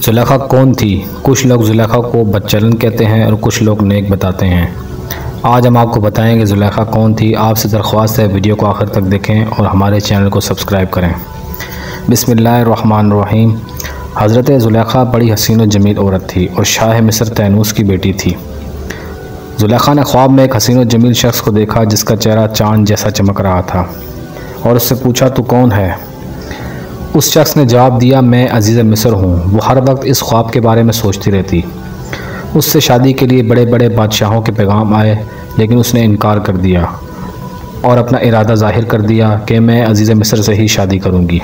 जुलेखा कौन थी? कुछ लोग जुलेखा को बदचलन कहते हैं और कुछ लोग नेक बताते हैं। आज हम आपको बताएंगे जुलेखा कौन थी। आपसे दरख्वास्त है वीडियो को आखिर तक देखें और हमारे चैनल को सब्सक्राइब करें। बिस्मिल्लाहिर्रहमानिर्रहीम। हज़रत जुलेखा बड़ी हसीन और जमील औरत थी और शाह मिस्र तैनूस की बेटी थी। जुलेखा ने ख्वाब में एक हसीन और जमील शख्स को देखा जिसका चेहरा चाँद जैसा चमक रहा था और उससे पूछा, तू कौन है? उस शख्स ने जवाब दिया, मैं अजीज़ मिस्र हूँ। वो हर वक्त इस ख्वाब के बारे में सोचती रहती। उससे शादी के लिए बड़े बड़े बादशाहों के पैगाम आए, लेकिन उसने इनकार कर दिया और अपना इरादा ज़ाहिर कर दिया कि मैं अजीज़ मिस्र से ही शादी करूँगी।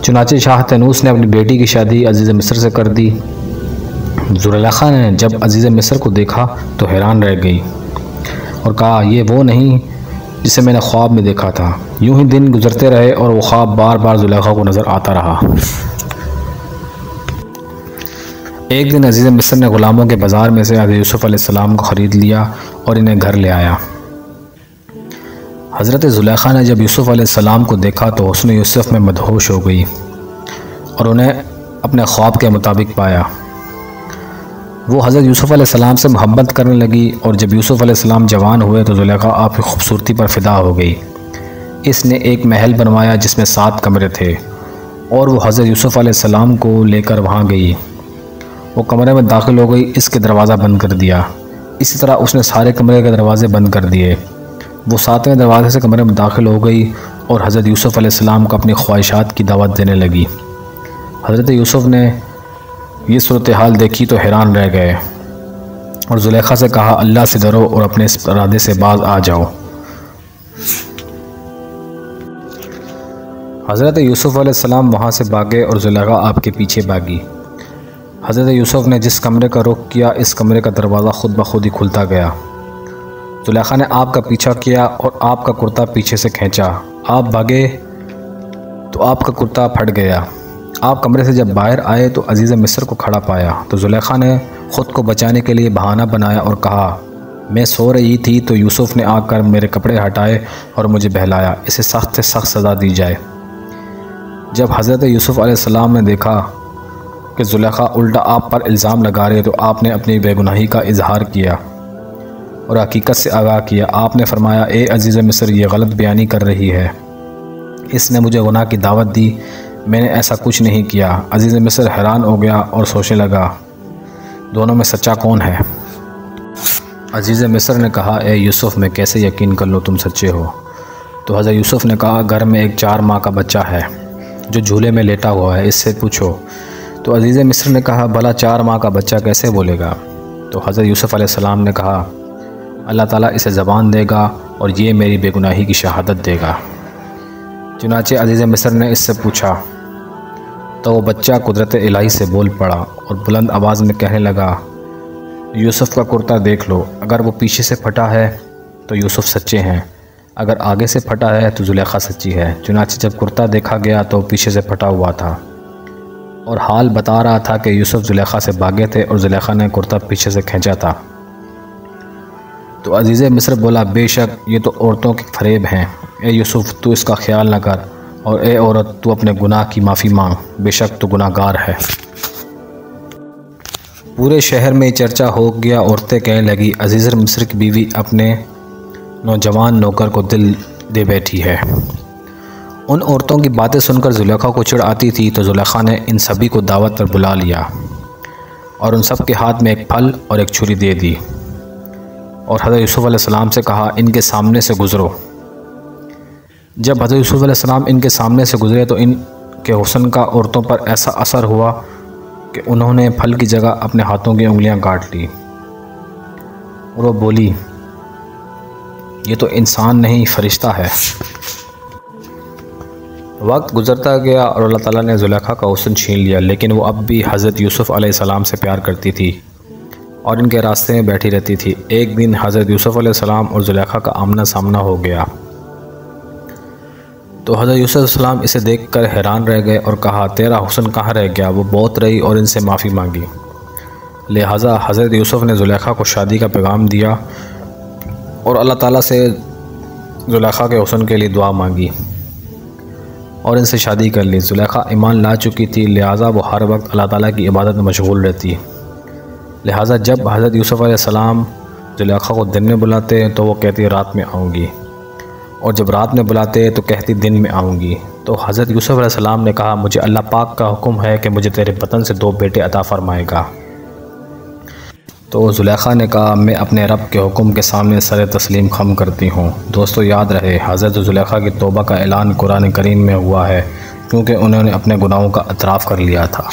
चुनाचे शाह तैनूस ने अपनी बेटी की शादी अजीज़ मिस्र से कर दी। जुलेखा ने जब अजीज़ मिस्र को देखा तो हैरान रह गई और कहा, ये वो नहीं जिसे मैंने ख्वाब में देखा था। यूं ही दिन गुजरते रहे और वो ख्वाब बार बार जुलेखा को नज़र आता रहा। एक दिन अजीज़ मिस्र ने ग़ुलामों के बाज़ार में से हज़रत यूसुफ़ अलैहिस्सलाम को ख़रीद लिया और इन्हें घर ले आया। हज़रत जुलेखा ने जब यूसुफ़ अलैहिस्सलाम को देखा तो हुस्न यूसुफ़ में मदहोश हो गई और उन्हें अपने ख्वाब के मुताबिक पाया। वो हज़रत यूसुफ़ अलैहिस्सलाम से मोहब्बत करने लगी और जब यूसुफ़ अलैहिस्सलाम जवान हुए तो जुलेखा आपकी खूबसूरती पर फ़िदा हो गई। इसने एक महल बनवाया जिसमें 7 कमरे थे और वो हज़रत यूसुफ़ अलैहिस्सलाम को लेकर वहाँ गई। वो कमरे में दाखिल हो गई, इसके दरवाज़ा बंद कर दिया। इसी तरह उसने सारे कमरे के दरवाज़े बंद कर दिए। वो 7वें दरवाज़े से कमरे में दाखिल हो गई और हज़रत यूसुफ़ अलैहिस्सलाम को अपनी ख्वाहिशात की दावत देने लगी। हज़रत यूसुफ़ ने ये सूरत हाल देखी तो हैरान रह गए और जुलेखा से कहा, अल्लाह से डरो और अपने इस इरादे से बाज आ जाओ। हज़रत यूसुफ़ अलैहिस्सलाम वहाँ से भागे और जुलेखा आपके पीछे भागी। हज़रत यूसुफ़ ने जिस कमरे का रुख किया इस कमरे का दरवाज़ा खुद ब खुद ही खुलता गया। जुलेखा ने आपका पीछा किया और आपका कुर्ता पीछे से खींचा। आप भागे तो आपका कुर्ता फट गया। आप कमरे से जब बाहर आए तो अजीज़ मिस्र को खड़ा पाया तो जुलेखा ने ख़ुद को बचाने के लिए बहाना बनाया और कहा, मैं सो रही थी तो यूसुफ़ ने आकर मेरे कपड़े हटाए और मुझे बहलाया। इसे सख्त से सख्त सज़ा दी जाए। जब हज़रत यूसुफ़ अलैहिस्सलाम ने देखा कि जुलेखा उल्टा आप पर इल्ज़ाम लगा रहे तो आपने अपनी बेगुनाही का इजहार किया और हकीकत से आगाह किया। आपने फरमाया, ए अजीज़ मिस्र, ये गलत बयानी कर रही है। इसने मुझे गुनाह की दावत दी, मैंने ऐसा कुछ नहीं किया। अजीज़ मिस्र हैरान हो गया और सोचने लगा, दोनों में सच्चा कौन है? अजीज़ मिस्र ने कहा, ए यूसुफ़, मैं कैसे यकीन कर लूँ तुम सच्चे हो? तो हज़रत यूसुफ़ ने कहा, घर में एक 4 माह का बच्चा है जो झूले में लेटा हुआ है, इससे पूछो। तो अजीज़ मिस्र ने कहा, भला 4 माह का बच्चा कैसे बोलेगा? तो हज़रत यूसुफ़ अलैहिस्सलाम ने कहा, अल्लाह ताला इसे ज़बान देगा और ये मेरी बेगुनाही की शहादत देगा। चुनाचे अजीज़ मिस्र ने इससे पूछा तो वो बच्चा कुदरत इलाही से बोल पड़ा और बुलंद आवाज़ में कहने लगा, यूसुफ़ का कुर्ता देख लो, अगर वो पीछे से फटा है तो यूसुफ़ सच्चे हैं, अगर आगे से फटा है तो जुलेखा सच्ची है। चुनाचे जब कुर्ता देखा गया तो पीछे से फटा हुआ था और हाल बता रहा था कि यूसुफ़ जुलेखा से भागे थे और जुलेखा ने कुर्ता पीछे से खींचा था। तो अजीज़ मिस्र बोला, बेशक ये तो औरतों के फरेब हैं। ए यूसुफ़, तू इसका ख्याल न कर और ए औरत, तू अपने गुनाह की माफ़ी मांग, बेशक तू गुनाहगार है। पूरे शहर में चर्चा हो गया। औरतें कहने लगी, अजीज़ मिस्र की बीवी अपने नौजवान नौकर को दिल दे बैठी है। उन औरतों की बातें सुनकर जुलेखा को चिढ़ आती थी तो जुलेखा ने इन सभी को दावत पर बुला लिया और उन सब के हाथ में एक फल और एक छुरी दे दी और हज़रत यूसुफ़ अलैहिस्सलाम से कहा, इनके सामने से गुज़रो। जब हज़रत यूसुफ़ अलैहिस्सलाम इनके सामने से गुज़रे तो इनके हुस्न का औरतों पर ऐसा असर हुआ कि उन्होंने फल की जगह अपने हाथों की उंगलियां काट ली और वो बोली, ये तो इंसान नहीं फरिश्ता है। वक्त गुज़रता गया और अल्लाह ताला ने जुलेखा का हुस्न छीन लिया, लेकिन वो अब भी हज़रत यूसुफ़ अलैहिस्सलाम से प्यार करती थी और इनके रास्ते में बैठी रहती थी। एक दिन हज़रत यूसुफ़ अलैहिस्सलाम और जुलेखा का आमना सामना हो गया तो हज़रत यूसुफ़ अलैहिस्सलाम इसे देखकर हैरान रह गए और कहा, तेरा हुस्न कहाँ रह गया? वो बहुत रही और इनसे माफ़ी मांगी। लिहाजा हज़रत यूसुफ़ ने जुलेखा को शादी का पैगाम दिया और अल्लाह ताला से जुलेखा के हुस्न के लिए दुआ मांगी और इनसे शादी कर ली। ज़ुलेखा ईमान ला चुकी थी, लिहाजा वो हर वक्त अल्लाह ताला की इबादत में मशगूल रहती। लिहाजा जब हज़रत यूसुफ़ अलैहिस्सलाम ज़ुलेखा को दिन में बुलाते तो वो कहती रात में आऊँगी, और जब रात में बुलाते तो कहती दिन में आऊँगी। तो हज़रत यूसुफ़ अलैहिस्सलाम ने कहा, मुझे अल्लाह पाक का हुक्म है कि मुझे तेरे बतन से 2 बेटे अता फ़रमाएगा। तो ज़ुलेखा ने कहा, मैं अपने रब के हुक्म के सामने सर तस्लीम खम करती हूँ। दोस्तों याद रहे, हज़रत ज़ुलेखा की तौबा का ऐलान कुरान करीम में हुआ है, क्योंकि उन्होंने अपने गुनाहों का एतराफ़ कर लिया था।